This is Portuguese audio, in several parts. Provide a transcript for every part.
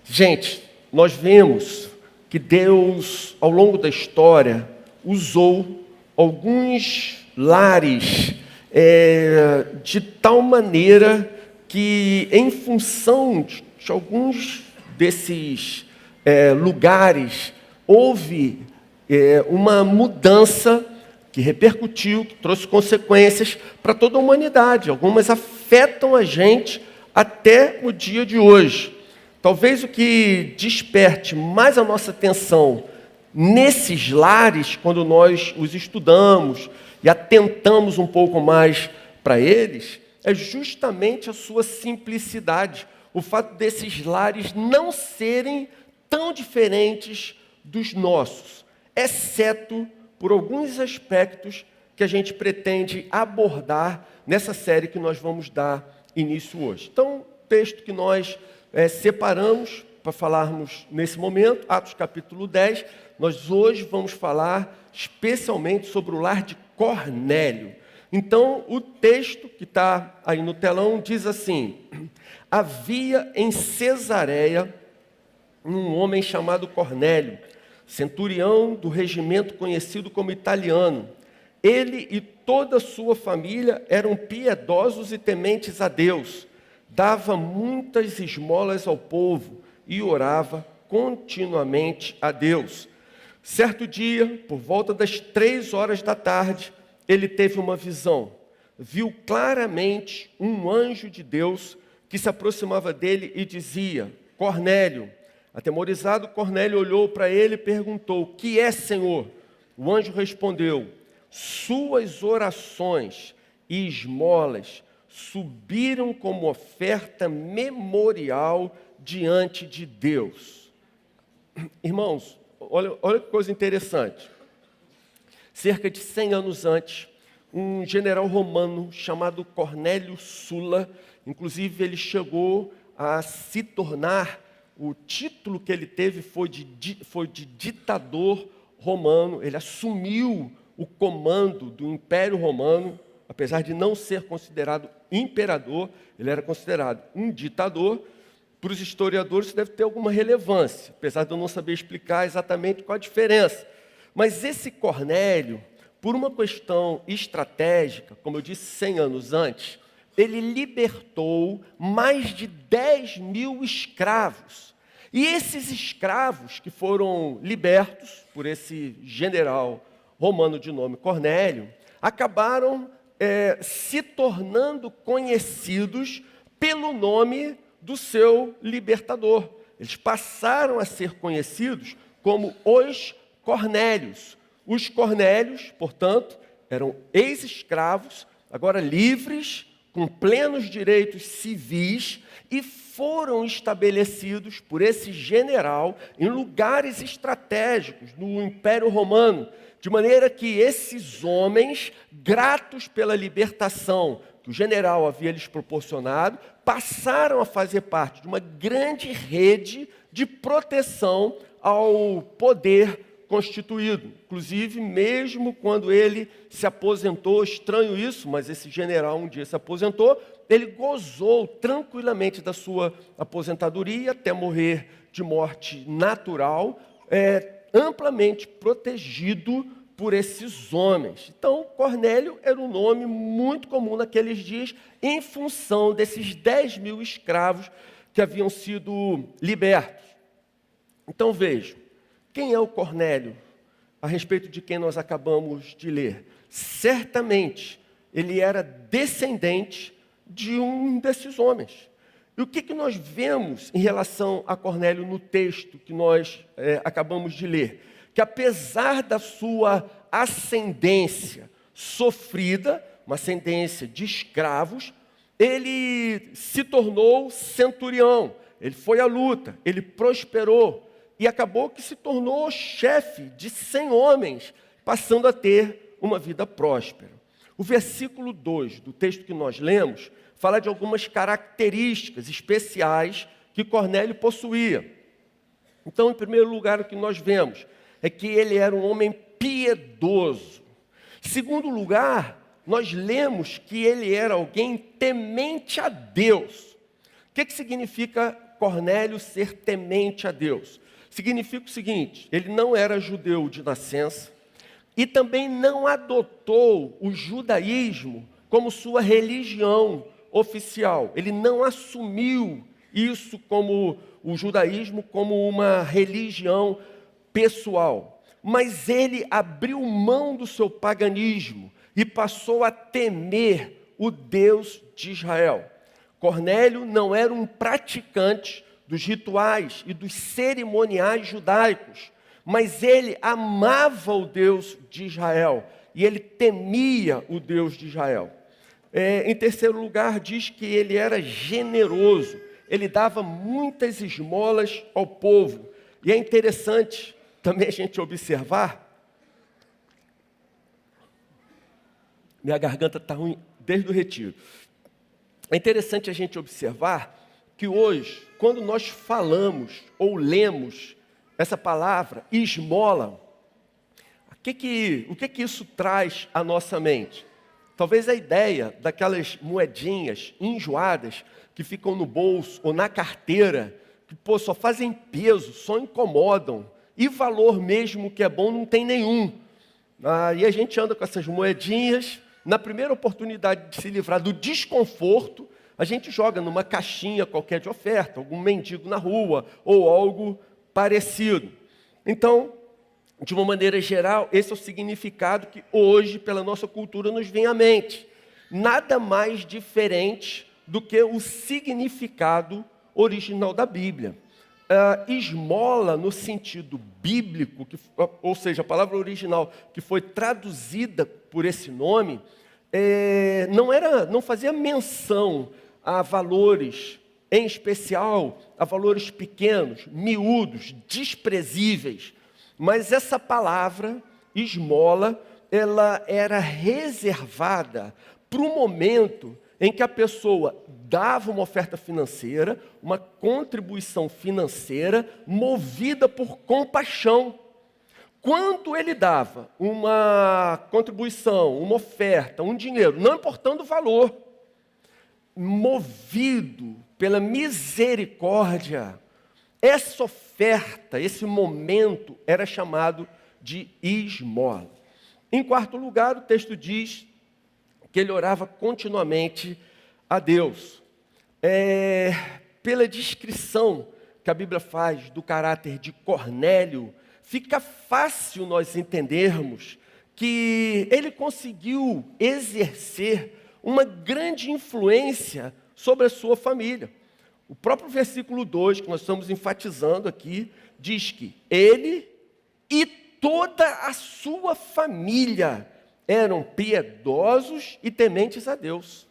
Gente, nós vemos que Deus, ao longo da história, usou alguns lares de tal maneira que, em função de alguns desses lugares, houve uma mudança que repercutiu, que trouxe consequências para toda a humanidade. Algumas afetam a gente até o dia de hoje. Talvez o que desperte mais a nossa atenção nesses lares, quando nós os estudamos e atentamos um pouco mais para eles, é justamente a sua simplicidade. O fato desses lares não serem tão diferentes dos nossos, exceto por alguns aspectos que a gente pretende abordar nessa série que nós vamos dar início hoje. Então, o texto que nós separamos para falarmos nesse momento, Atos capítulo 10, nós hoje vamos falar especialmente sobre o lar de Cornélio. Então, o texto que está aí no telão diz assim: havia em Cesareia um homem chamado Cornélio, centurião do regimento conhecido como italiano. Ele e toda a sua família eram piedosos e tementes a Deus. Dava muitas esmolas ao povo e orava continuamente a Deus. Certo dia, por volta das 3 horas da tarde, ele teve uma visão. Viu claramente um anjo de Deus que se aproximava dele e dizia: Cornélio. Atemorizado, Cornélio olhou para ele e perguntou: que é, Senhor? O anjo respondeu: suas orações e esmolas subiram como oferta memorial diante de Deus. Irmãos, olha que coisa interessante. Cerca de 100 anos antes, um general romano chamado Cornélio Sulla, inclusive ele chegou a se tornar, o título que ele teve foi de ditador romano. Ele assumiu o comando do Império Romano. Apesar de não ser considerado imperador, ele era considerado um ditador. Para os historiadores isso deve ter alguma relevância, apesar de eu não saber explicar exatamente qual a diferença. Mas esse Cornélio, por uma questão estratégica, como eu disse 100 anos antes, ele libertou mais de 10.000 escravos. E esses escravos que foram libertos por esse general romano de nome Cornélio, acabaram se tornando conhecidos pelo nome do seu libertador. Eles passaram a ser conhecidos como os Cornélios. Os Cornélios, portanto, eram ex-escravos, agora livres, com plenos direitos civis, e foram estabelecidos por esse general em lugares estratégicos no Império Romano, de maneira que esses homens, gratos pela libertação que o general havia lhes proporcionado, passaram a fazer parte de uma grande rede de proteção ao poder constituído. Inclusive, mesmo quando ele se aposentou, estranho isso, mas esse general um dia se aposentou, ele gozou tranquilamente da sua aposentadoria até morrer de morte natural, amplamente protegido por esses homens. Então, Cornélio era um nome muito comum naqueles dias, em função desses 10.000 escravos que haviam sido libertos. Então, vejam, quem é o Cornélio, a respeito de quem nós acabamos de ler? Certamente, ele era descendente de um desses homens. E o que nós vemos em relação a Cornélio no texto que nós acabamos de ler? Que apesar da sua ascendência sofrida, uma ascendência de escravos, ele se tornou centurião, ele foi à luta, ele prosperou e acabou que se tornou chefe de 100 homens, passando a ter uma vida próspera. O versículo 2 do texto que nós lemos fala de algumas características especiais que Cornélio possuía. Então, em primeiro lugar, o que nós vemos é que ele era um homem piedoso. Em segundo lugar, nós lemos que ele era alguém temente a Deus. O que significa Cornélio ser temente a Deus? Significa o seguinte: ele não era judeu de nascença e também não adotou o judaísmo como sua religião oficial. Ele não assumiu isso como o judaísmo como uma religião pessoal. Mas ele abriu mão do seu paganismo e passou a temer o Deus de Israel. Cornélio não era um praticante dos rituais e dos cerimoniais judaicos, mas ele amava o Deus de Israel e ele temia o Deus de Israel. Em terceiro lugar, diz que ele era generoso, ele dava muitas esmolas ao povo. E é interessante também a gente observar, minha garganta está ruim desde o retiro. É interessante a gente observar que hoje, quando nós falamos ou lemos essa palavra, esmola, o que isso traz à nossa mente? Talvez a ideia daquelas moedinhas enjoadas que ficam no bolso ou na carteira, que só fazem peso, só incomodam, e valor mesmo que é bom não tem nenhum. E a gente anda com essas moedinhas, na primeira oportunidade de se livrar do desconforto, a gente joga numa caixinha qualquer de oferta, algum mendigo na rua ou algo parecido. Então, de uma maneira geral, esse é o significado que hoje, pela nossa cultura, nos vem à mente. Nada mais diferente do que o significado original da Bíblia. Esmola, no sentido bíblico, ou seja, a palavra original que foi traduzida por esse nome, não fazia menção a valores, em especial a valores pequenos, miúdos, desprezíveis. Mas essa palavra, esmola, ela era reservada para o momento em que a pessoa dava uma oferta financeira, uma contribuição financeira, movida por compaixão. Quando ele dava uma contribuição, uma oferta, um dinheiro, não importando o valor, movido pela misericórdia, essa oferta, esse momento era chamado de esmola. Em quarto lugar, o texto diz que ele orava continuamente a Deus. Pela descrição que a Bíblia faz do caráter de Cornélio, fica fácil nós entendermos que ele conseguiu exercer uma grande influência sobre a sua família. O próprio versículo 2, que nós estamos enfatizando aqui, diz que ele e toda a sua família eram piedosos e tementes a Deus.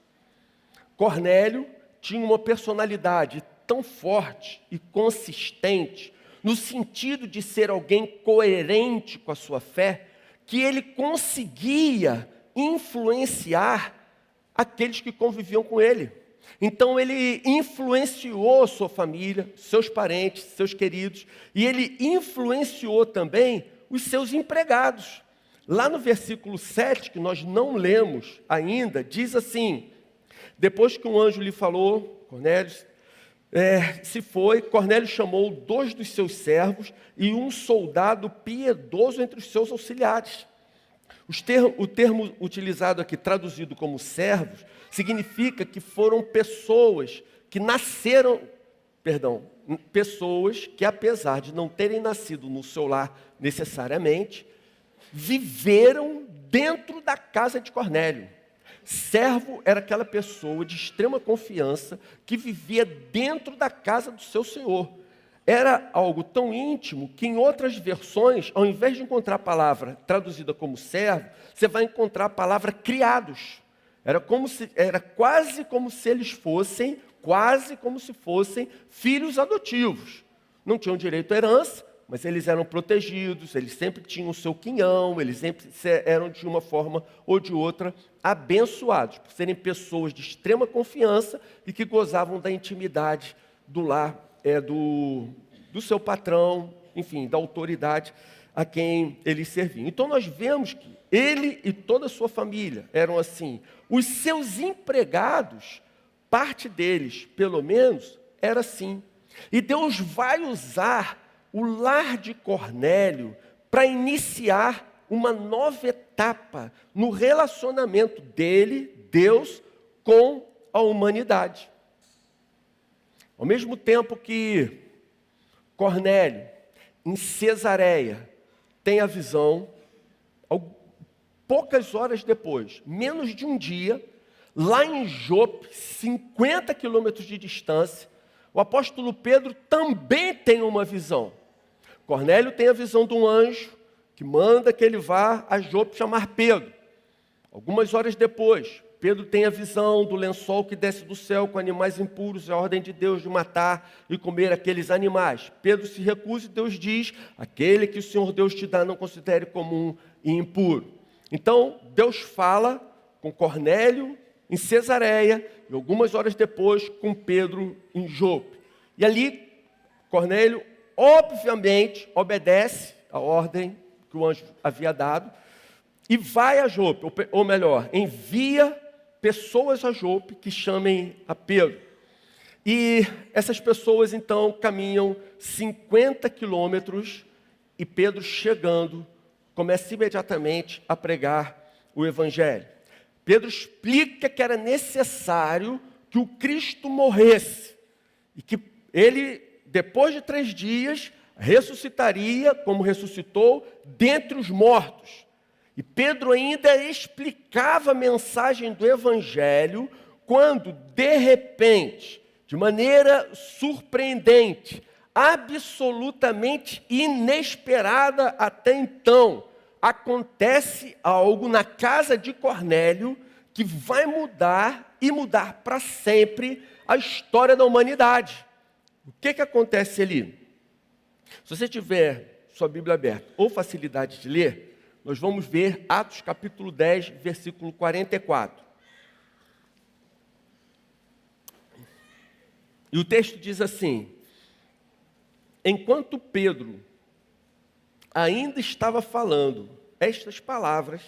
Cornélio tinha uma personalidade tão forte e consistente, no sentido de ser alguém coerente com a sua fé, que ele conseguia influenciar aqueles que conviviam com ele. Então ele influenciou sua família, seus parentes, seus queridos, e ele influenciou também os seus empregados. Lá no versículo 7, que nós não lemos ainda, diz assim: depois que um anjo lhe falou, Cornélio, se foi, Cornélio chamou 2 dos seus servos e um soldado piedoso entre os seus auxiliares. O termo utilizado aqui, traduzido como servos, significa que foram pessoas que pessoas que, apesar de não terem nascido no seu lar necessariamente, viveram dentro da casa de Cornélio. Servo era aquela pessoa de extrema confiança que vivia dentro da casa do seu senhor. Era algo tão íntimo que em outras versões, ao invés de encontrar a palavra traduzida como servo, você vai encontrar a palavra criados. Era quase como se eles fossem, filhos adotivos. Não tinham direito à herança, mas eles eram protegidos, eles sempre tinham o seu quinhão, eles sempre eram de uma forma ou de outra abençoados, por serem pessoas de extrema confiança e que gozavam da intimidade do lar, do seu patrão, enfim, da autoridade a quem eles serviam. Então nós vemos que ele e toda a sua família eram assim. Os seus empregados, parte deles, pelo menos, era assim. E Deus vai usar o lar de Cornélio para iniciar uma nova etapa no relacionamento dele, Deus, com a humanidade. Ao mesmo tempo que Cornélio, em Cesareia, tem a visão, poucas horas depois, menos de um dia, lá em Jope, 50 quilômetros de distância, o apóstolo Pedro também tem uma visão. Cornélio tem a visão de um anjo que manda que ele vá a Jope chamar Pedro. Algumas horas depois, Pedro tem a visão do lençol que desce do céu com animais impuros, é a ordem de Deus de matar e comer aqueles animais. Pedro se recusa e Deus diz, aquele que o Senhor Deus te dá não considere comum e impuro. Então, Deus fala com Cornélio em Cesareia e algumas horas depois com Pedro em Jope. E ali, Cornélio, obviamente, obedece a ordem que o anjo havia dado e vai a Jope, ou melhor, envia pessoas a Jope que chamem a Pedro. E essas pessoas, então, caminham 50 quilômetros e Pedro, chegando, começa imediatamente a pregar o Evangelho. Pedro explica que era necessário que o Cristo morresse e que ele, depois de 3 dias, ressuscitaria, como ressuscitou, dentre os mortos. E Pedro ainda explicava a mensagem do Evangelho quando, de repente, de maneira surpreendente, absolutamente inesperada até então, acontece algo na casa de Cornélio que vai mudar e mudar para sempre a história da humanidade. O que acontece ali? Se você tiver sua Bíblia aberta ou facilidade de ler, nós vamos ver Atos capítulo 10, versículo 44. E o texto diz assim: enquanto Pedro ainda estava falando estas palavras,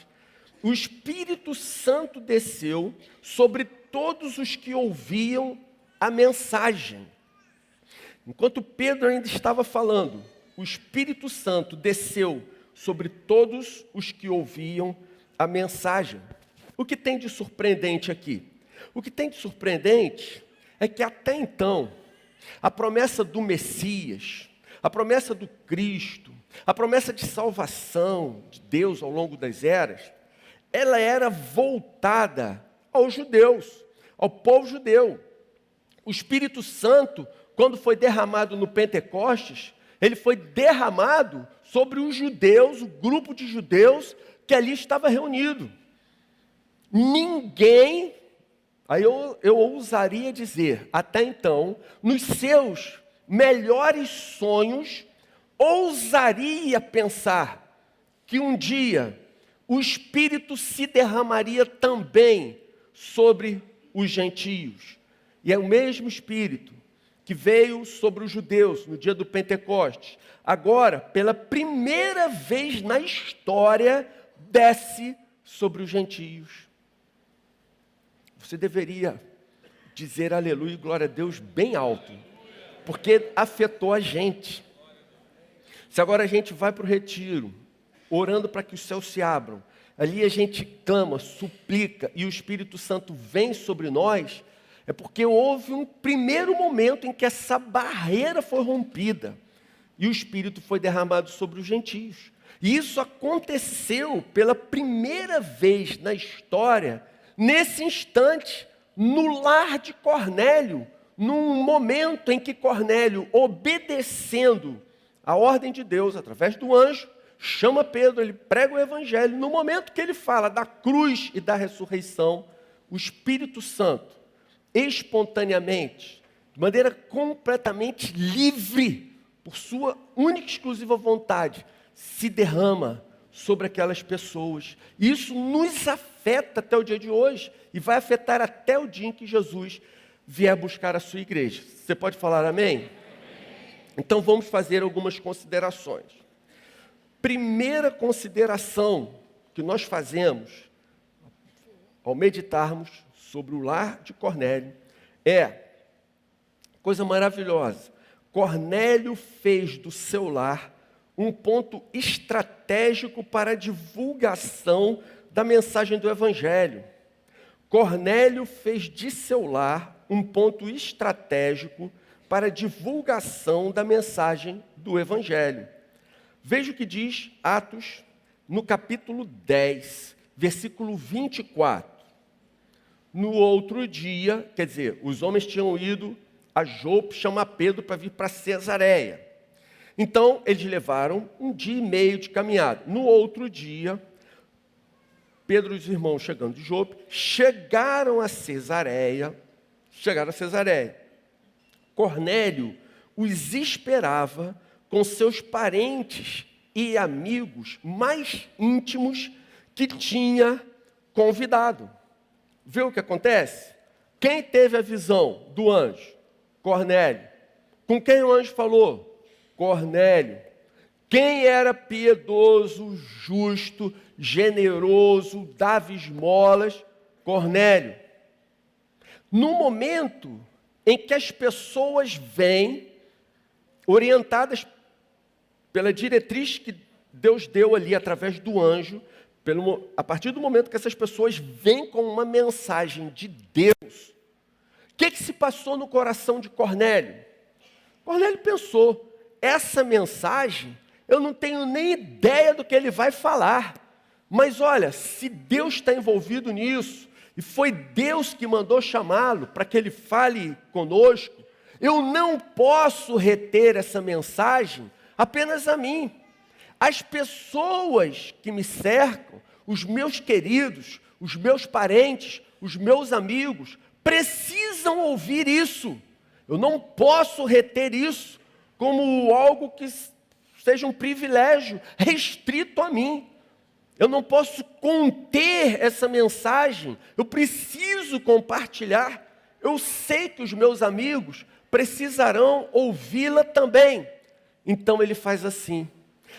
o Espírito Santo desceu sobre todos os que ouviam a mensagem. Enquanto Pedro ainda estava falando, o Espírito Santo desceu sobre todos os que ouviam a mensagem. O que tem de surpreendente aqui? O que tem de surpreendente é que até então, a promessa do Messias, a promessa do Cristo, a promessa de salvação de Deus ao longo das eras, ela era voltada aos judeus, ao povo judeu. O Espírito Santo, quando foi derramado no Pentecostes, ele foi derramado sobre os judeus, o grupo de judeus que ali estava reunido. Ninguém, aí eu ousaria dizer, até então, nos seus melhores sonhos, ousaria pensar que um dia o Espírito se derramaria também sobre os gentios. E é o mesmo Espírito que veio sobre os judeus no dia do Pentecostes. Agora, pela primeira vez na história, desce sobre os gentios. Você deveria dizer aleluia e glória a Deus bem alto, porque afetou a gente. Se agora a gente vai para o retiro, orando para que os céus se abram, ali a gente clama, suplica e o Espírito Santo vem sobre nós, é porque houve um primeiro momento em que essa barreira foi rompida e o Espírito foi derramado sobre os gentios. E isso aconteceu pela primeira vez na história, nesse instante, no lar de Cornélio, num momento em que Cornélio, obedecendo a ordem de Deus, através do anjo, chama Pedro, ele prega o Evangelho. No momento que ele fala da cruz e da ressurreição, o Espírito Santo, espontaneamente, de maneira completamente livre, por sua única e exclusiva vontade, se derrama sobre aquelas pessoas. E isso nos afeta até o dia de hoje e vai afetar até o dia em que Jesus vier buscar a sua igreja. Você pode falar amém? Amém. Então vamos fazer algumas considerações. Primeira consideração que nós fazemos ao meditarmos sobre o lar de Cornélio é coisa maravilhosa. Cornélio fez do seu lar um ponto estratégico para a divulgação da mensagem do Evangelho. Cornélio fez de seu lar um ponto estratégico para a divulgação da mensagem do Evangelho. Veja o que diz Atos, no capítulo 10, versículo 24. No outro dia, quer dizer, os homens tinham ido a Jope chamar Pedro para vir para Cesareia. Então, eles levaram 1 dia e meio de caminhada. No outro dia, Pedro e os irmãos, chegando de Jope, chegaram a Cesareia. Cornélio os esperava com seus parentes e amigos mais íntimos que tinha convidado. Vê o que acontece? Quem teve a visão do anjo? Cornélio. Com quem o anjo falou? Cornélio. Quem era piedoso, justo, generoso, dava esmolas? Cornélio. No momento em que as pessoas vêm, orientadas pela diretriz que Deus deu ali através do anjo, a partir do momento que essas pessoas vêm com uma mensagem de Deus, o que se passou no coração de Cornélio? Cornélio pensou, essa mensagem, eu não tenho nem ideia do que ele vai falar, mas olha, se Deus está envolvido nisso, e foi Deus que mandou chamá-lo para que ele fale conosco, eu não posso reter essa mensagem apenas a mim. As pessoas que me cercam, os meus queridos, os meus parentes, os meus amigos, precisam ouvir isso. Eu não posso reter isso como algo que seja um privilégio restrito a mim. Eu não posso conter essa mensagem, eu preciso compartilhar. Eu sei que os meus amigos precisarão ouvi-la também. Então ele faz assim,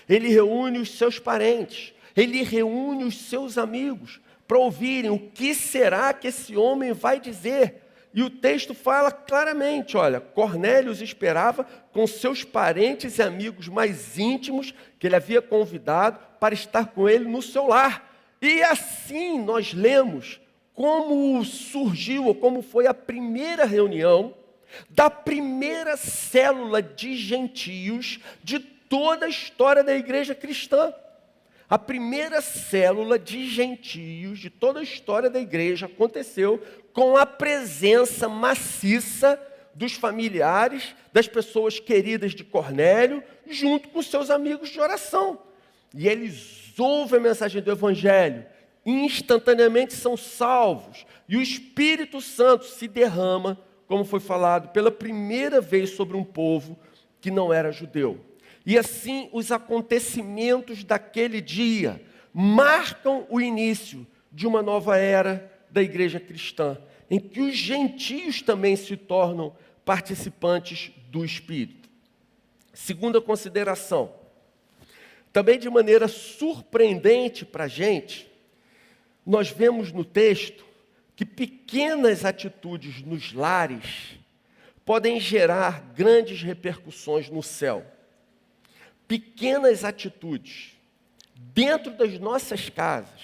ele reúne os seus parentes, ele reúne os seus amigos para ouvirem o que será que esse homem vai dizer. E o texto fala claramente, olha, Cornélio os esperava com seus parentes e amigos mais íntimos que ele havia convidado para estar com ele no seu lar. E assim nós lemos como surgiu, ou como foi a primeira reunião da primeira célula de gentios de toda a história da igreja cristã. A primeira célula de gentios de toda a história da igreja aconteceu com a presença maciça dos familiares, das pessoas queridas de Cornélio, junto com seus amigos de oração. E eles ouvem a mensagem do Evangelho, instantaneamente são salvos, e o Espírito Santo se derrama, como foi falado pela primeira vez sobre um povo que não era judeu. E assim, os acontecimentos daquele dia marcam o início de uma nova era da igreja cristã, em que os gentios também se tornam participantes do Espírito. Segunda consideração, também de maneira surpreendente para a gente, nós vemos no texto que pequenas atitudes nos lares podem gerar grandes repercussões no céu. Pequenas atitudes dentro das nossas casas,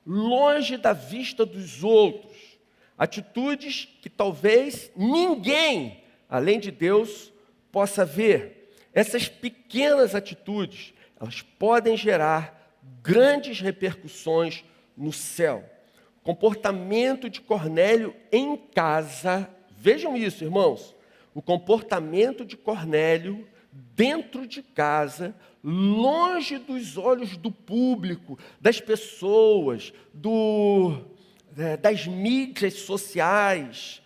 longe da vista dos outros, atitudes que talvez ninguém, além de Deus, possa ver. Essas pequenas atitudes, elas podem gerar grandes repercussões no céu. O comportamento de Cornélio em casa, vejam isso, irmãos, o comportamento de Cornélio dentro de casa, longe dos olhos do público, das pessoas, das mídias sociais.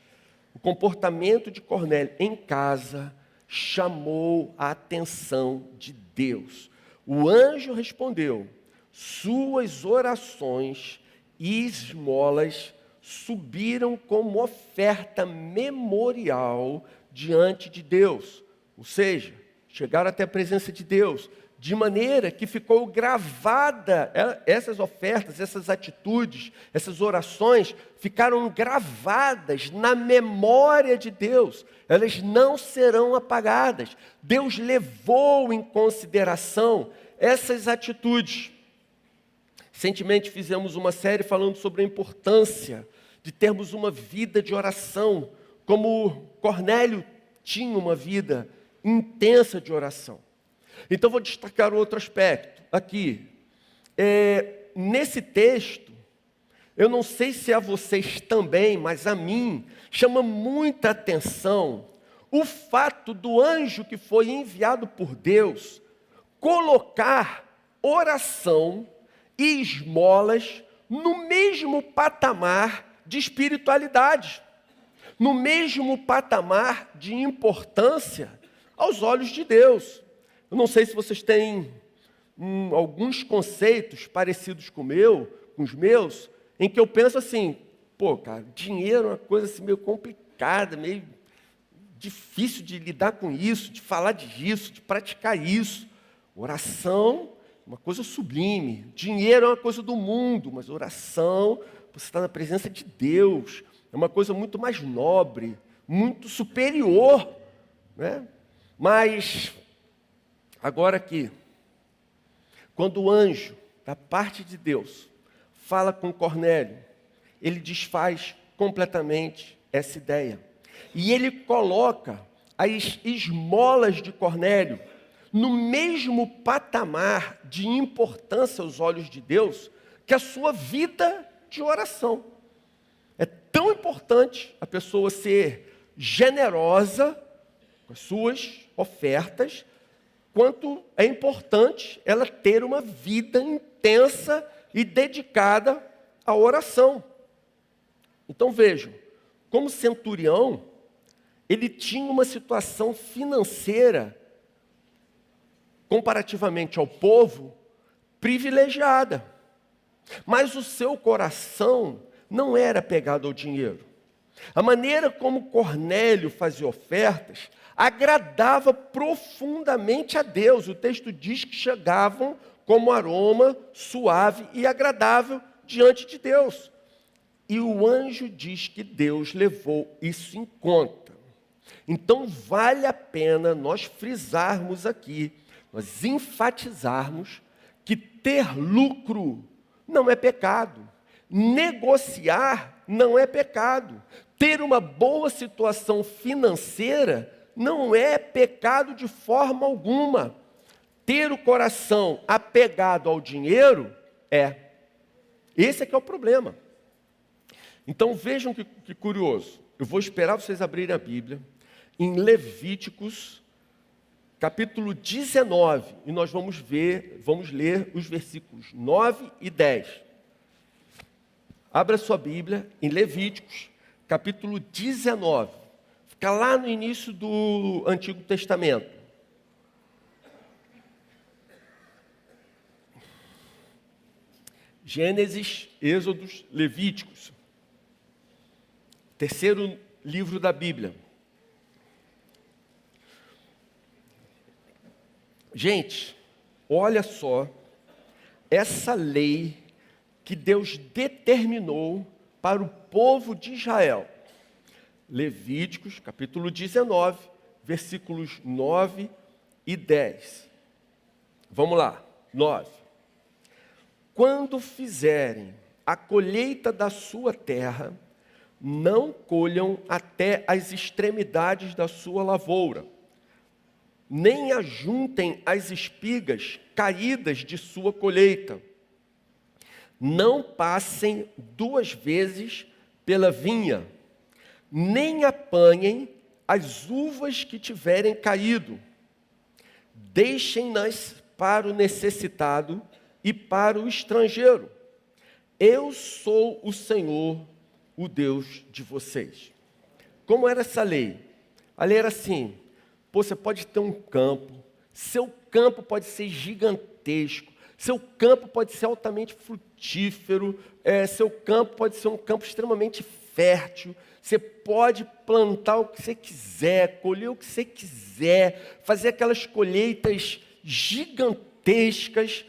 O comportamento de Cornélio em casa chamou a atenção de Deus. O anjo respondeu, suas orações e esmolas subiram como oferta memorial diante de Deus. Ou seja, chegaram até a presença de Deus. de maneira que ficou gravada, essas ofertas, essas atitudes, essas orações, ficaram gravadas na memória de Deus. Elas não serão apagadas. Deus levou em consideração essas atitudes. Recentemente fizemos uma série falando sobre a importância de termos uma vida de oração, como Cornélio tinha uma vida intensa de oração. Então vou destacar outro aspecto aqui. Nesse texto, eu não sei se a vocês também, mas a mim, chama muita atenção o fato do anjo que foi enviado por Deus colocar oração e esmolas no mesmo patamar de espiritualidade, no mesmo patamar de importância aos olhos de Deus. Eu não sei se vocês têm alguns conceitos parecidos com os meus, em que eu penso assim, cara, dinheiro é uma coisa assim meio complicada, meio difícil de lidar com isso, de falar disso, de praticar isso. Oração é uma coisa sublime, dinheiro é uma coisa do mundo, mas oração, você está na presença de Deus, é uma coisa muito mais nobre, muito superior, né? Mas, agora aqui, quando o anjo, da parte de Deus, fala com Cornélio, ele desfaz completamente essa ideia. E ele coloca as esmolas de Cornélio no mesmo patamar de importância aos olhos de Deus que a sua vida de oração. É tão importante a pessoa ser generosa com as suas ofertas, quanto é importante ela ter uma vida intensa e dedicada à oração. Então vejam, como centurião, ele tinha uma situação financeira, comparativamente ao povo, privilegiada. Mas o seu coração não era apegado ao dinheiro. A maneira como Cornélio fazia ofertas agradava profundamente a Deus. O texto diz que chegavam como aroma suave e agradável diante de Deus. E o anjo diz que Deus levou isso em conta. Então vale a pena nós frisarmos aqui, nós enfatizarmos que ter lucro não é pecado. Negociar não é pecado. Ter uma boa situação financeira não é pecado de forma alguma. Ter o coração apegado ao dinheiro é. Esse é que é o problema. Então vejam que curioso. Eu vou esperar vocês abrirem a Bíblia em Levíticos, capítulo 19, e nós vamos ler os versículos 9 e 10. Abra sua Bíblia em Levíticos, capítulo 19. Fica lá no início do Antigo Testamento. Gênesis, Êxodos, Levíticos. Terceiro livro da Bíblia. Gente, olha só essa lei que Deus determinou para o povo de Israel. Levíticos, capítulo 19, versículos 9 e 10. Vamos lá, 9. Quando fizerem a colheita da sua terra, não colham até as extremidades da sua lavoura, nem ajuntem as espigas caídas de sua colheita. Não passem 2 vezes pela vinha, nem apanhem as uvas que tiverem caído. Deixem-nas para o necessitado e para o estrangeiro. Eu sou o Senhor, o Deus de vocês. Como era essa lei? A lei era assim: você pode ter um campo, seu campo pode ser gigantesco, seu campo pode ser altamente frutífero, seu campo pode ser um campo extremamente fértil, você pode plantar o que você quiser, colher o que você quiser, fazer aquelas colheitas gigantescas gigantescas,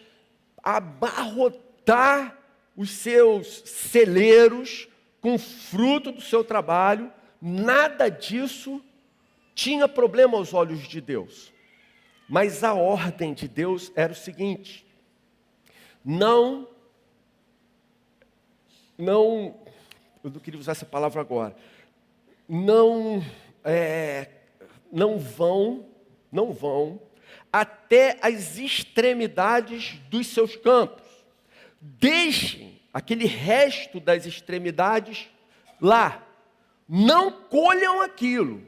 abarrotar os seus celeiros com fruto do seu trabalho. Nada disso tinha problema aos olhos de Deus. Mas a ordem de Deus era o seguinte: não, eu não queria usar essa palavra agora, não vão até as extremidades dos seus campos. Deixem aquele resto das extremidades lá. Não colham aquilo.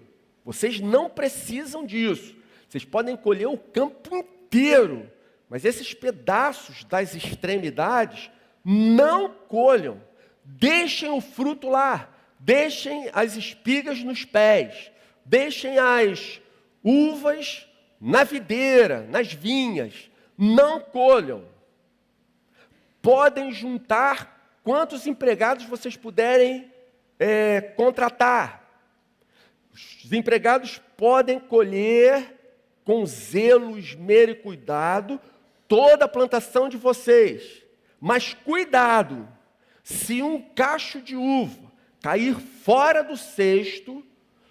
Vocês não precisam disso. Vocês podem colher o campo inteiro, mas esses pedaços das extremidades não colham. Deixem o fruto lá. Deixem as espigas nos pés. Deixem as uvas na videira, nas vinhas. Não colham. Podem juntar quantos empregados vocês puderem contratar. Os empregados podem colher com zelo, esmero e cuidado toda a plantação de vocês. Mas cuidado, se um cacho de uva cair fora do cesto,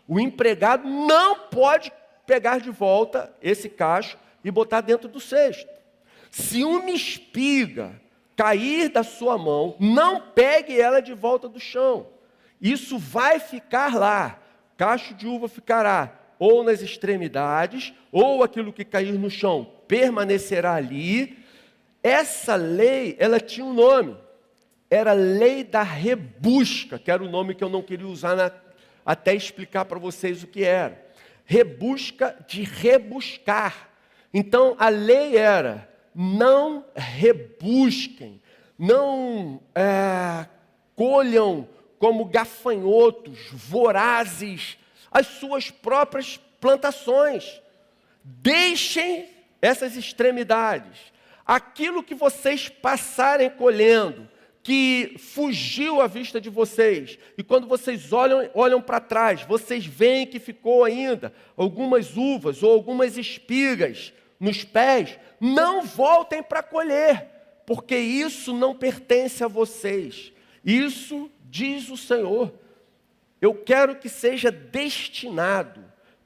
o empregado não pode pegar de volta esse cacho e botar dentro do cesto. Se uma espiga cair da sua mão, não pegue ela de volta do chão. Isso vai ficar lá. Cacho de uva ficará ou nas extremidades, ou aquilo que cair no chão permanecerá ali. Essa lei, ela tinha um nome. Era a lei da rebusca, que era o nome que eu não queria usar até explicar para vocês o que era. Rebusca de rebuscar. Então, a lei era: não rebusquem, não colham como gafanhotos, vorazes, as suas próprias plantações. Deixem essas extremidades. Aquilo que vocês passarem colhendo, que fugiu à vista de vocês, e quando vocês olham para trás, vocês veem que ficou ainda algumas uvas ou algumas espigas nos pés, não voltem para colher, porque isso não pertence a vocês. Isso diz o Senhor. Eu quero que seja destinado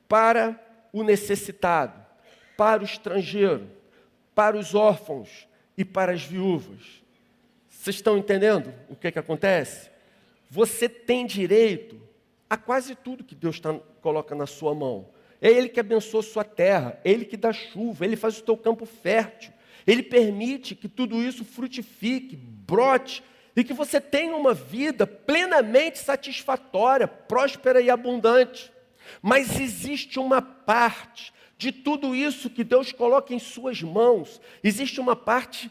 para o necessitado, para o estrangeiro, para os órfãos e para as viúvas. Vocês estão entendendo o que acontece? Você tem direito a quase tudo que Deus coloca na sua mão. É Ele que abençoa a sua terra, é Ele que dá chuva, Ele faz o teu campo fértil, Ele permite que tudo isso frutifique, brote, e que você tenha uma vida plenamente satisfatória, próspera e abundante. Mas existe uma parte de tudo isso que Deus coloca em suas mãos, existe uma parte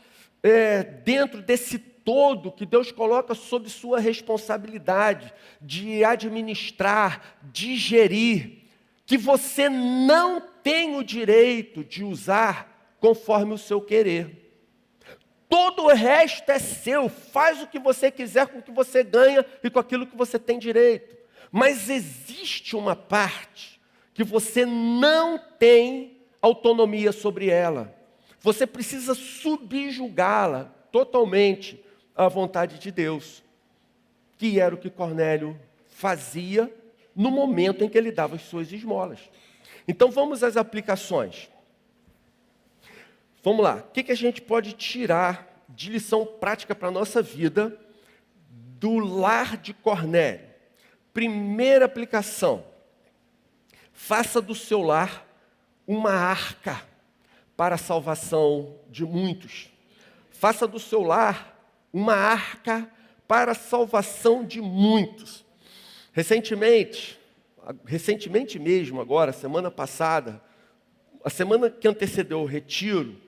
dentro desse todo que Deus coloca sob sua responsabilidade de administrar, de gerir, que você não tem o direito de usar conforme o seu querer. Todo o resto é seu, faz o que você quiser com o que você ganha e com aquilo que você tem direito. Mas existe uma parte que você não tem autonomia sobre ela. Você precisa subjugá-la totalmente à vontade de Deus, que era o que Cornélio fazia no momento em que ele dava as suas esmolas. Então vamos às aplicações. Vamos lá, o que a gente pode tirar de lição prática para a nossa vida do lar de Cornélio? Primeira aplicação: faça do seu lar uma arca para a salvação de muitos. Faça do seu lar uma arca para a salvação de muitos. Recentemente mesmo agora, semana passada, a semana que antecedeu o retiro,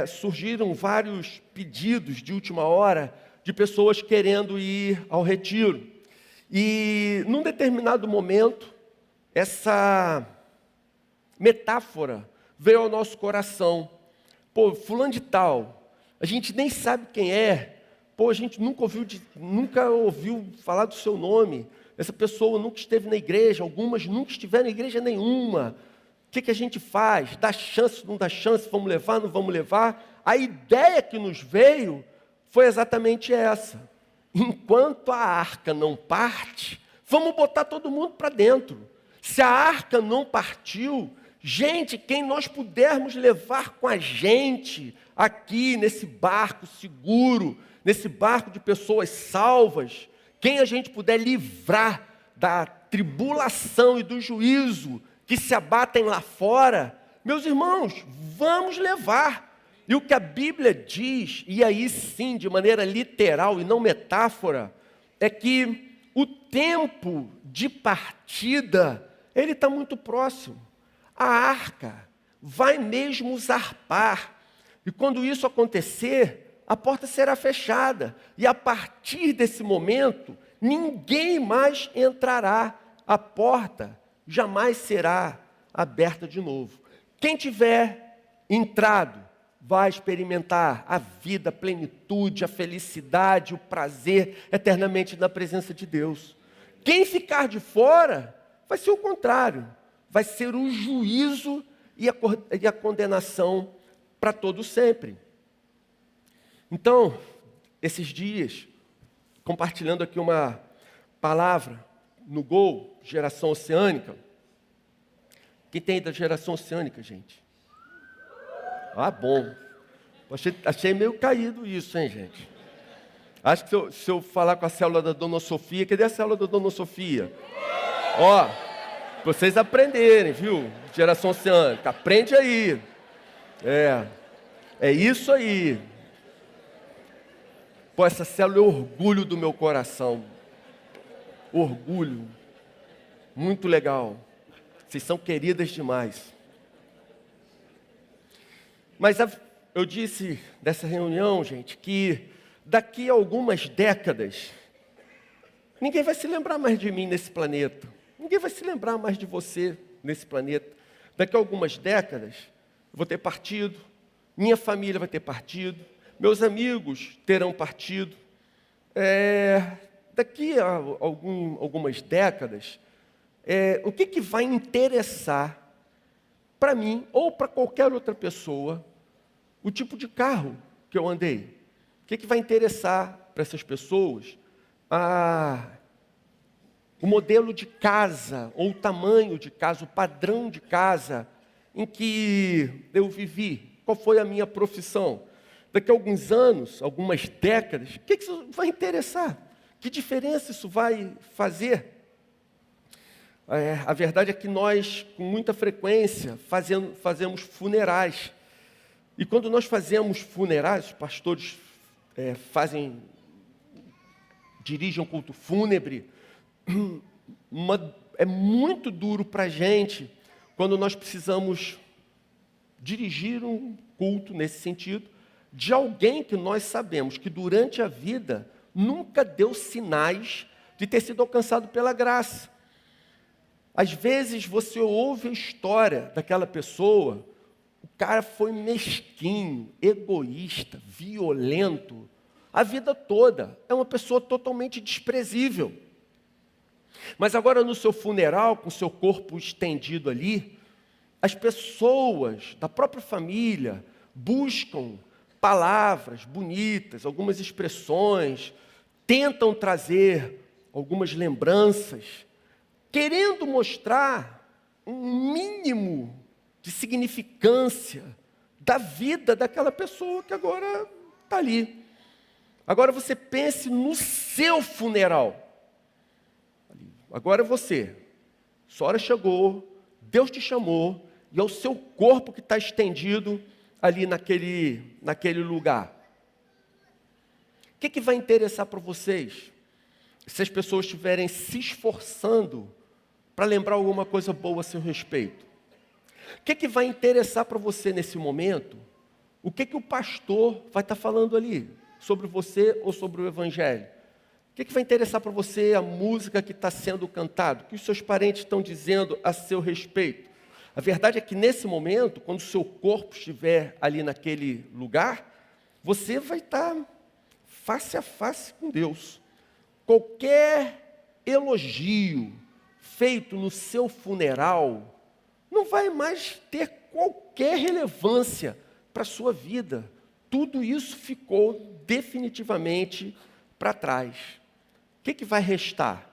surgiram vários pedidos de última hora de pessoas querendo ir ao retiro. E num determinado momento, essa metáfora veio ao nosso coração. Pô, fulano de tal, a gente nem sabe quem é. Pô, a gente nunca ouviu falar do seu nome. Essa pessoa nunca esteve na igreja, algumas nunca estiveram em igreja nenhuma. que a gente faz? Dá chance, não dá chance? Vamos levar, não vamos levar? A ideia que nos veio foi exatamente essa. Enquanto a arca não parte, vamos botar todo mundo para dentro. Se a arca não partiu, gente, quem nós pudermos levar com a gente aqui nesse barco seguro, nesse barco de pessoas salvas, quem a gente puder livrar da tribulação e do juízo que se abatem lá fora, meus irmãos, vamos levar. E o que a Bíblia diz, e aí sim, de maneira literal e não metáfora, é que o tempo de partida, ele está muito próximo. A arca vai mesmo zarpar. E quando isso acontecer, a porta será fechada. E a partir desse momento, ninguém mais entrará. A porta jamais será aberta de novo. Quem tiver entrado, vai experimentar a vida, a plenitude, a felicidade, o prazer eternamente na presença de Deus. Quem ficar de fora, vai ser o contrário. Vai ser o juízo e a condenação para todo sempre. Então, esses dias, compartilhando aqui uma palavra no Gol, Geração Oceânica. Quem tem da Geração Oceânica, gente? Ah, bom. Achei meio caído isso, hein, gente? Acho que se eu falar com a célula da Dona Sofia, cadê a célula da Dona Sofia? Ó, pra vocês aprenderem, viu? Geração Oceânica, aprende aí. É isso aí. Pô, essa célula é orgulho do meu coração. Orgulho. Muito legal. Vocês são queridas demais. Mas eu disse dessa reunião, gente, que daqui a algumas décadas, ninguém vai se lembrar mais de mim nesse planeta. Ninguém vai se lembrar mais de você nesse planeta. Daqui a algumas décadas, eu vou ter partido, minha família vai ter partido, meus amigos terão partido. Daqui a algumas décadas, o que vai interessar para mim ou para qualquer outra pessoa o tipo de carro que eu andei? O que vai interessar para essas pessoas o modelo de casa, ou o tamanho de casa, o padrão de casa em que eu vivi? Qual foi a minha profissão? Daqui a alguns anos, algumas décadas, o que isso vai interessar? Que diferença isso vai fazer? A verdade é que nós, com muita frequência, fazemos funerais. E quando nós fazemos funerais, os pastores dirigem um culto fúnebre, é muito duro para a gente quando nós precisamos dirigir um culto nesse sentido, de alguém que nós sabemos que durante a vida nunca deu sinais de ter sido alcançado pela graça. Às vezes você ouve a história daquela pessoa, o cara foi mesquinho, egoísta, violento, a vida toda. É uma pessoa totalmente desprezível. Mas agora no seu funeral, com seu corpo estendido ali, as pessoas da própria família buscam palavras bonitas, algumas expressões, tentam trazer algumas lembranças, querendo mostrar um mínimo de significância da vida daquela pessoa que agora está ali. Agora você pense no seu funeral. Agora você, sua hora chegou, Deus te chamou, e é o seu corpo que está estendido ali naquele lugar. O que vai interessar para vocês se as pessoas estiverem se esforçando para lembrar alguma coisa boa a seu respeito? O que vai interessar para você nesse momento? O que o pastor vai estar falando ali? Sobre você ou sobre o Evangelho? O que vai interessar para você a música que está sendo cantada? O que os seus parentes estão dizendo a seu respeito? A verdade é que nesse momento, quando o seu corpo estiver ali naquele lugar, você vai estar face a face com Deus. Qualquer elogio feito no seu funeral não vai mais ter qualquer relevância para a sua vida. Tudo isso ficou definitivamente para trás. O que vai restar?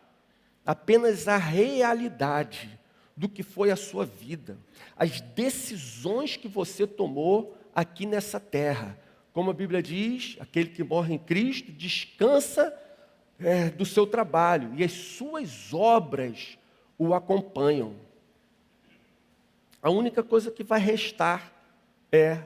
Apenas a realidade do que foi a sua vida, as decisões que você tomou aqui nessa terra. Como a Bíblia diz, aquele que morre em Cristo descansa do seu trabalho, e as suas obras o acompanham. A única coisa que vai restar é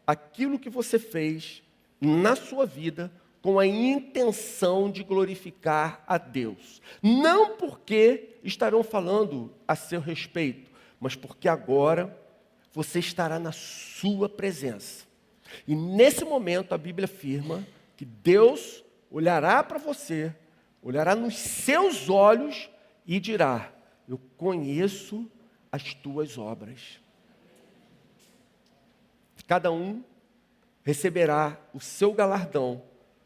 aquilo que você fez na sua vida com a intenção de glorificar a Deus. Não porque estarão falando a seu respeito, mas porque agora você estará na sua presença. E nesse momento a Bíblia afirma que Deus olhará para você, olhará nos seus olhos e dirá: eu conheço as tuas obras. Cada um receberá o seu galardão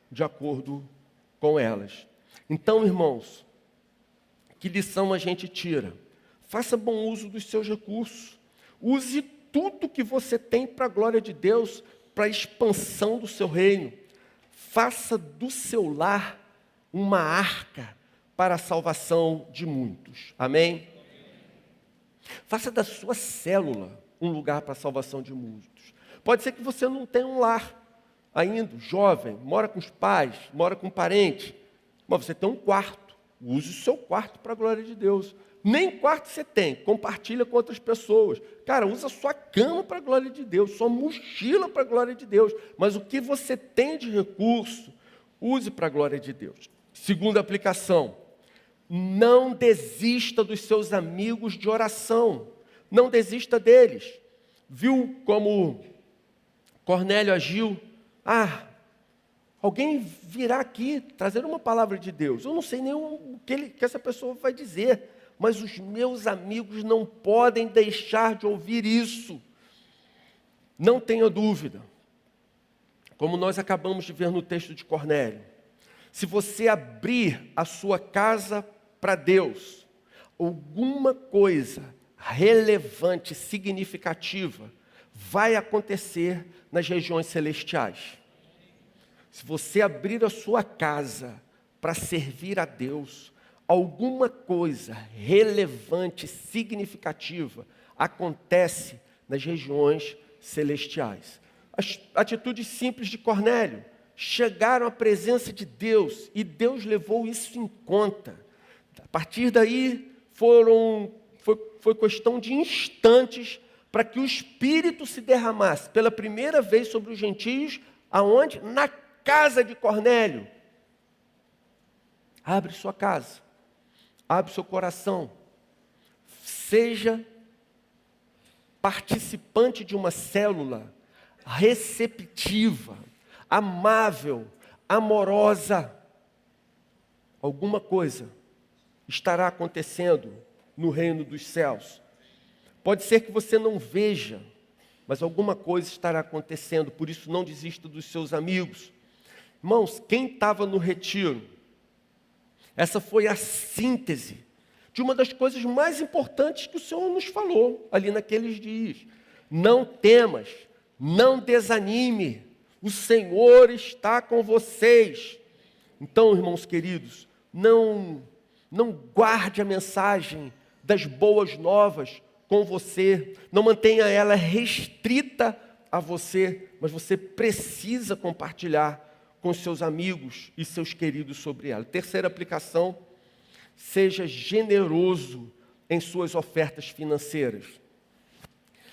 de acordo com elas. Então, irmãos, que lição a gente tira? Faça bom uso dos seus recursos. Use tudo que você tem para a glória de Deus, para a expansão do seu reino. Faça do seu lar uma arca para a salvação de muitos. Amém? Faça da sua célula um lugar para a salvação de muitos. Pode ser que você não tenha um lar ainda, jovem, mora com os pais, mora com um parente, mas você tem um quarto. Use o seu quarto para a glória de Deus. Nem quarto você tem, compartilha com outras pessoas. Cara, usa a sua cama para a glória de Deus, sua mochila para a glória de Deus. Mas o que você tem de recurso, use para a glória de Deus. Segunda aplicação, não desista dos seus amigos de oração. Não desista deles. Viu como Cornélio agiu? Alguém virá aqui trazer uma palavra de Deus. Eu não sei nem o que essa pessoa vai dizer, mas os meus amigos não podem deixar de ouvir isso. Não tenha dúvida. Como nós acabamos de ver no texto de Cornélio, se você abrir a sua casa para Deus, alguma coisa relevante, significativa, vai acontecer nas regiões celestiais. Se você abrir a sua casa para servir a Deus, alguma coisa relevante, significativa, acontece nas regiões celestiais. As atitudes simples de Cornélio chegaram à presença de Deus e Deus levou isso em conta. A partir daí, foi questão de instantes para que o Espírito se derramasse pela primeira vez sobre os gentios, aonde? Na casa de Cornélio. Abre sua casa, abre seu coração, seja participante de uma célula receptiva, amável, amorosa. Alguma coisa estará acontecendo no reino dos céus. Pode ser que você não veja, mas alguma coisa estará acontecendo, por isso não desista dos seus amigos. Irmãos, quem estava no retiro? Essa foi a síntese de uma das coisas mais importantes que o Senhor nos falou ali naqueles dias. Não temas, não desanime, o Senhor está com vocês. Então, irmãos queridos, não guarde a mensagem das boas novas com você, não mantenha ela restrita a você, mas você precisa compartilhar com seus amigos e seus queridos sobre ela. Terceira aplicação, seja generoso em suas ofertas financeiras.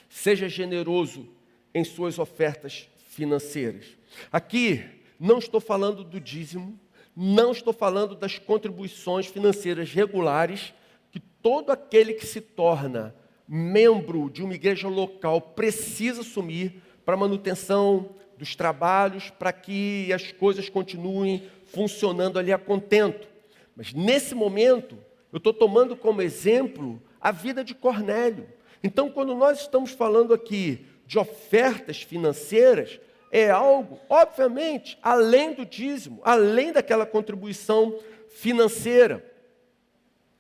Seja generoso em suas ofertas financeiras. Aqui, não estou falando do dízimo, não estou falando das contribuições financeiras regulares que todo aquele que se torna membro de uma igreja local precisa assumir para a manutenção dos trabalhos, para que as coisas continuem funcionando ali a contento. Mas nesse momento, eu estou tomando como exemplo a vida de Cornélio. Então, quando nós estamos falando aqui de ofertas financeiras, é algo, obviamente, além do dízimo, além daquela contribuição financeira.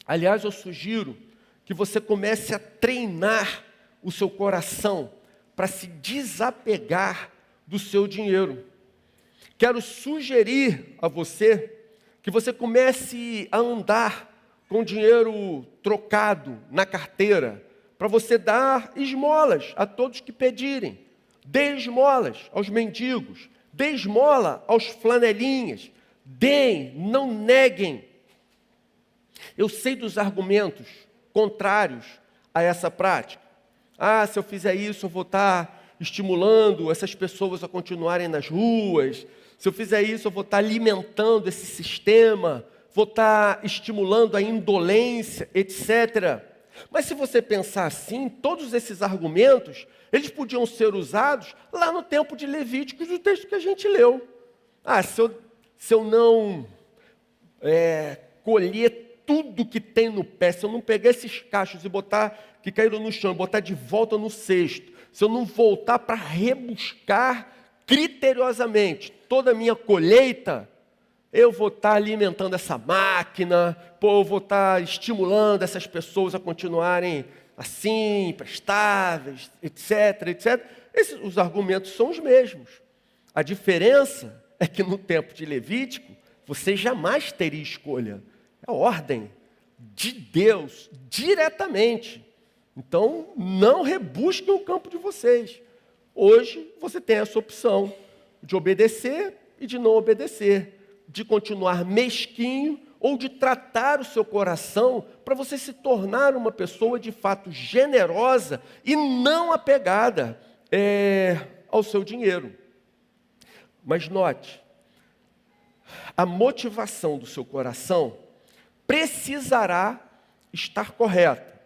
Aliás, eu sugiro que você comece a treinar o seu coração para se desapegar do seu dinheiro. Quero sugerir a você que você comece a andar com dinheiro trocado na carteira, para você dar esmolas a todos que pedirem. Dê esmolas aos mendigos, dê esmola aos flanelinhas, deem, não neguem. Eu sei dos argumentos contrários a essa prática. Se eu fizer isso, eu vou estar estimulando essas pessoas a continuarem nas ruas. Se eu fizer isso, eu vou estar alimentando esse sistema, vou estar estimulando a indolência, etc. Mas se você pensar assim, todos esses argumentos, eles podiam ser usados lá no tempo de Levíticos, do texto que a gente leu. Se eu não colher tudo que tem no pé, se eu não pegar esses cachos e botar, que caíram no chão, botar de volta no cesto, se eu não voltar para rebuscar criteriosamente toda a minha colheita, eu vou estar alimentando essa máquina, eu vou estar estimulando essas pessoas a continuarem assim, prestáveis, etc, etc. Os argumentos são os mesmos. A diferença é que no tempo de Levítico, você jamais teria escolha. É a ordem de Deus, diretamente. Então, não rebusquem o campo de vocês. Hoje, você tem essa opção de obedecer e de não obedecer, de continuar mesquinho ou de tratar o seu coração para você se tornar uma pessoa de fato generosa e não apegada ao seu dinheiro. Mas note, a motivação do seu coração precisará estar correta.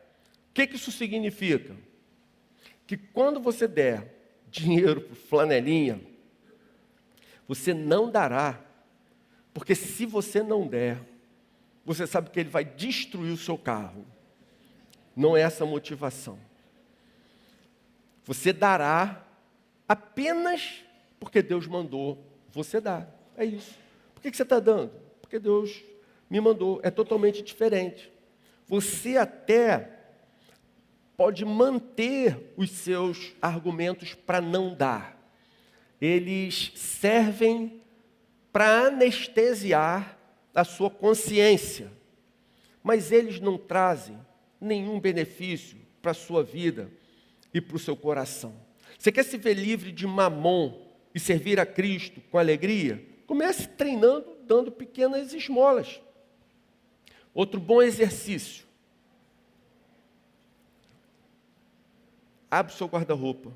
O que isso significa? Que quando você der dinheiro para o flanelinha, você não dará, porque se você não der, você sabe que ele vai destruir o seu carro. Não é essa a motivação. Você dará apenas porque Deus mandou você dar. É isso. Por que você está dando? Porque Deus me mandou. É totalmente diferente. Você até pode manter os seus argumentos para não dar. Eles servem para anestesiar a sua consciência, mas eles não trazem nenhum benefício para a sua vida e para o seu coração. Você quer se ver livre de mamon e servir a Cristo com alegria? Comece treinando, dando pequenas esmolas. Outro bom exercício. Abre o seu guarda-roupa.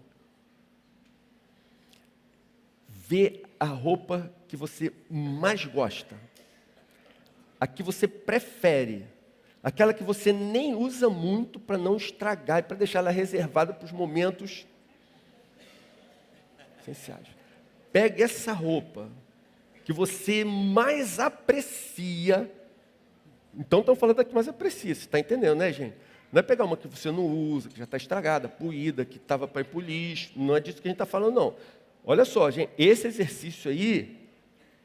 Vê a roupa que você mais gosta. A que você prefere. Aquela que você nem usa muito para não estragar e para deixar ela reservada para os momentos essenciais. Pegue essa roupa que você mais aprecia. Então estão falando aqui mais aprecia, você está entendendo, né, gente? Não é pegar uma que você não usa, que já está estragada, poída, que estava para ir para o lixo. Não é disso que a gente está falando, não. Olha só, gente, esse exercício aí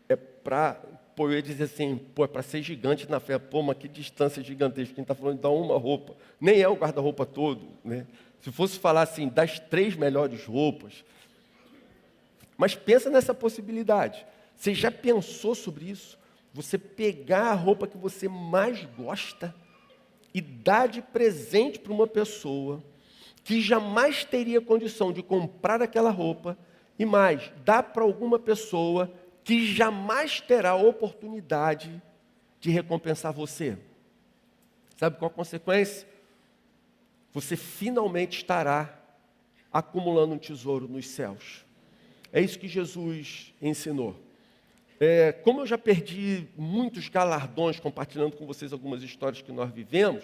é para, eu ia dizer assim, é para ser gigante na fé. Mas que distância gigantesca, a gente está falando de dar uma roupa. Nem é o guarda-roupa todo, né? Se fosse falar assim, das 3 melhores roupas. Mas pensa nessa possibilidade. Você já pensou sobre isso? Você pegar a roupa que você mais gosta e dar de presente para uma pessoa que jamais teria condição de comprar aquela roupa, e mais, dá para alguma pessoa que jamais terá a oportunidade de recompensar você. Sabe qual a consequência? Você finalmente estará acumulando um tesouro nos céus. É isso que Jesus ensinou. Como eu já perdi muitos galardões compartilhando com vocês algumas histórias que nós vivemos,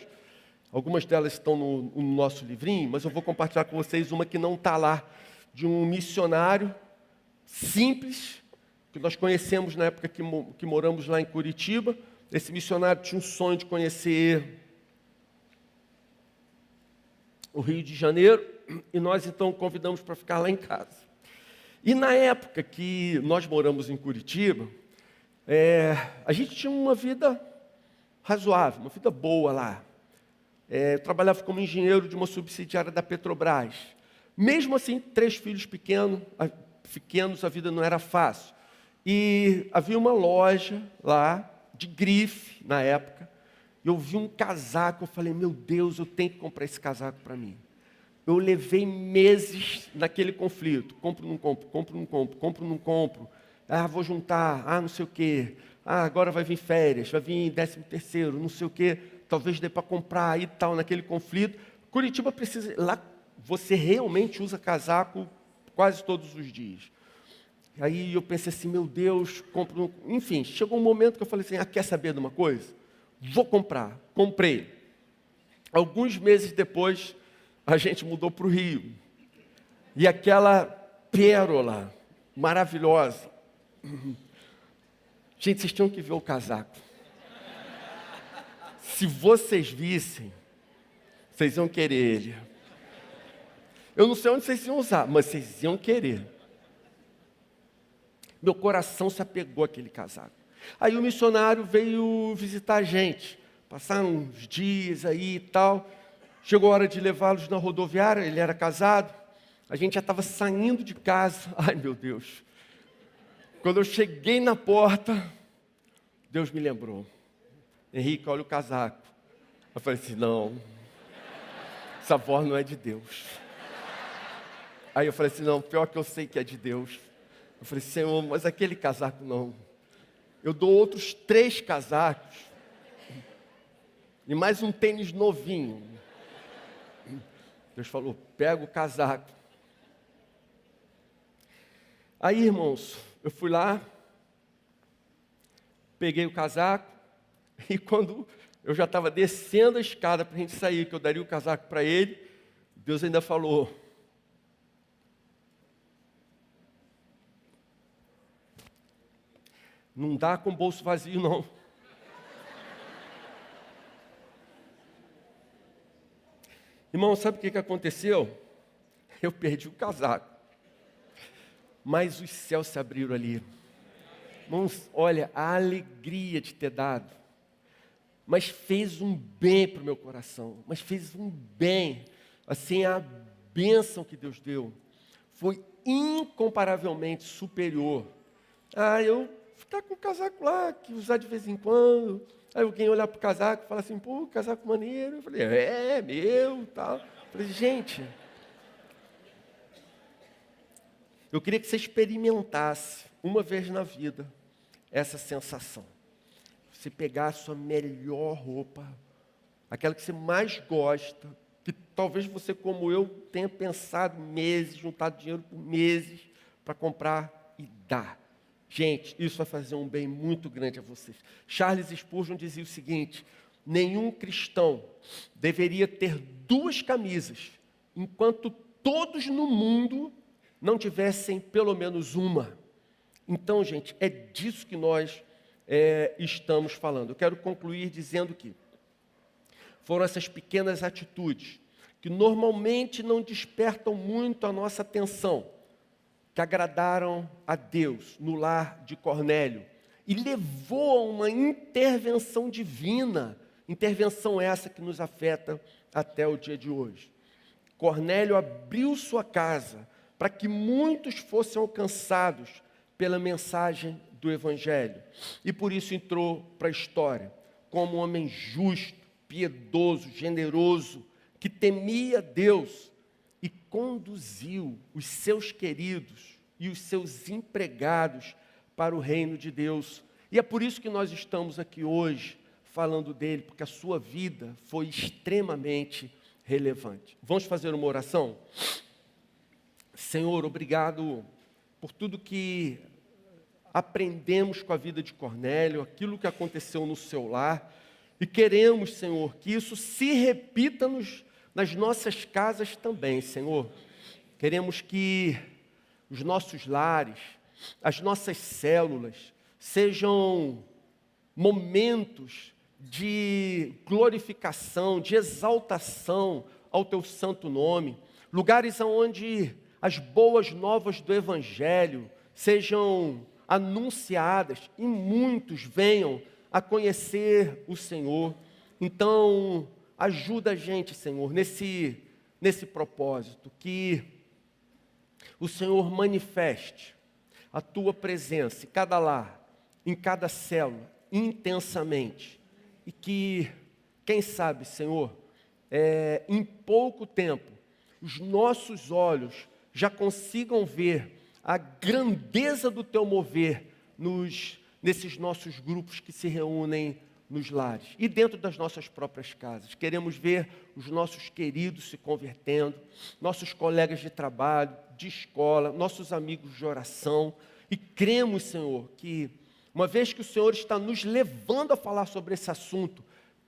algumas delas estão no nosso livrinho, mas eu vou compartilhar com vocês uma que não está lá, de um missionário simples, que nós conhecemos na época que moramos lá em Curitiba. Esse missionário tinha um sonho de conhecer o Rio de Janeiro, e nós então o convidamos para ficar lá em casa. E na época que nós moramos em Curitiba, a gente tinha uma vida razoável, uma vida boa lá. Eu trabalhava como engenheiro de uma subsidiária da Petrobras. Mesmo assim, 3 filhos pequenos, a vida não era fácil. E havia uma loja lá, de grife, na época. E eu vi um casaco, eu falei, meu Deus, eu tenho que comprar esse casaco para mim. Eu levei meses naquele conflito. Compro, não compro, compro, não compro, compro, não compro. Vou juntar, não sei o quê. Agora vai vir férias, vai vir 13º, não sei o quê. Talvez dê para comprar e tal, naquele conflito. Curitiba precisa... Lá você realmente usa casaco quase todos os dias. Aí eu pensei assim, meu Deus, compro... Enfim, chegou um momento que eu falei assim, quer saber de uma coisa? Vou comprar. Comprei. Alguns meses depois, a gente mudou para o Rio. E aquela pérola maravilhosa. Gente, vocês tinham que ver o casaco. Se vocês vissem, vocês iam querer ele. Eu não sei onde vocês iam usar, mas vocês iam querer. Meu coração se apegou àquele casaco. Aí o missionário veio visitar a gente. Passaram uns dias aí e tal. Chegou a hora de levá-los na rodoviária, ele era casado. A gente já estava saindo de casa. Ai, meu Deus. Quando eu cheguei na porta, Deus me lembrou. Henrique, olha o casaco. Eu falei assim, não. Essa voz não é de Deus. Aí eu falei assim, não, pior que eu sei que é de Deus. Eu falei, Senhor, mas aquele casaco não. Eu dou outros 3 casacos. E mais um tênis novinho. Deus falou, pega o casaco. Aí, irmãos, eu fui lá, peguei o casaco, e quando eu já estava descendo a escada para a gente sair, que eu daria o casaco para ele, Deus ainda falou, não dá com o bolso vazio, não. Irmão, sabe o que aconteceu? Eu perdi o casaco. Mas os céus se abriram ali. Irmãos, olha, a alegria de ter dado. Mas fez um bem para o meu coração. Mas fez um bem. Assim, a bênção que Deus deu foi incomparavelmente superior. Eu ficar com o casaco lá, que usar de vez em quando. Aí alguém olhar para o casaco e falar assim, pô, casaco maneiro. Eu falei, meu, tal. Eu falei, gente, eu queria que você experimentasse uma vez na vida essa sensação. Você pegar a sua melhor roupa, aquela que você mais gosta, que talvez você, como eu, tenha pensado meses, juntado dinheiro por meses para comprar e dar. Gente, isso vai fazer um bem muito grande a vocês. Charles Spurgeon dizia o seguinte, nenhum cristão deveria ter 2 camisas, enquanto todos no mundo não tivessem pelo menos uma. Então, gente, é disso que nós estamos falando. Eu quero concluir dizendo que foram essas pequenas atitudes que normalmente não despertam muito a nossa atenção, que agradaram a Deus no lar de Cornélio e levou a uma intervenção divina, intervenção essa que nos afeta até o dia de hoje. Cornélio abriu sua casa para que muitos fossem alcançados pela mensagem do Evangelho. E por isso entrou para a história como um homem justo, piedoso, generoso, que temia Deus e conduziu os seus queridos e os seus empregados para o reino de Deus. E é por isso que nós estamos aqui hoje falando dele, porque a sua vida foi extremamente relevante. Vamos fazer uma oração? Senhor, obrigado por tudo que aprendemos com a vida de Cornélio, aquilo que aconteceu no seu lar, e queremos, Senhor, que isso se repita nas nossas casas também, Senhor. Queremos que os nossos lares, as nossas células, sejam momentos de glorificação, de exaltação ao Teu santo nome, lugares onde as boas novas do Evangelho sejam anunciadas e muitos venham a conhecer o Senhor. Então, ajuda a gente, Senhor, nesse propósito, que o Senhor manifeste a Tua presença em cada lar, em cada célula, intensamente. E que, quem sabe, Senhor, em pouco tempo, os nossos olhos já consigam ver a grandeza do Teu mover nesses nossos grupos que se reúnem nos lares e dentro das nossas próprias casas. Queremos ver os nossos queridos se convertendo, nossos colegas de trabalho, de escola, nossos amigos de oração. E cremos, Senhor, que uma vez que o Senhor está nos levando a falar sobre esse assunto,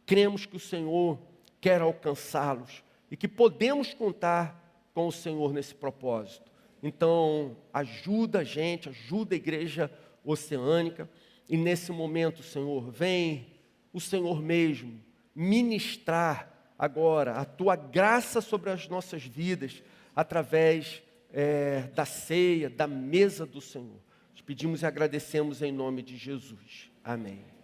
cremos que o Senhor quer alcançá-los e que podemos contar com o Senhor nesse propósito. Então, ajuda a gente, ajuda a Igreja Oceânica. E nesse momento, Senhor, vem o Senhor mesmo ministrar agora a Tua graça sobre as nossas vidas através da ceia, da mesa do Senhor. Te pedimos e agradecemos em nome de Jesus. Amém.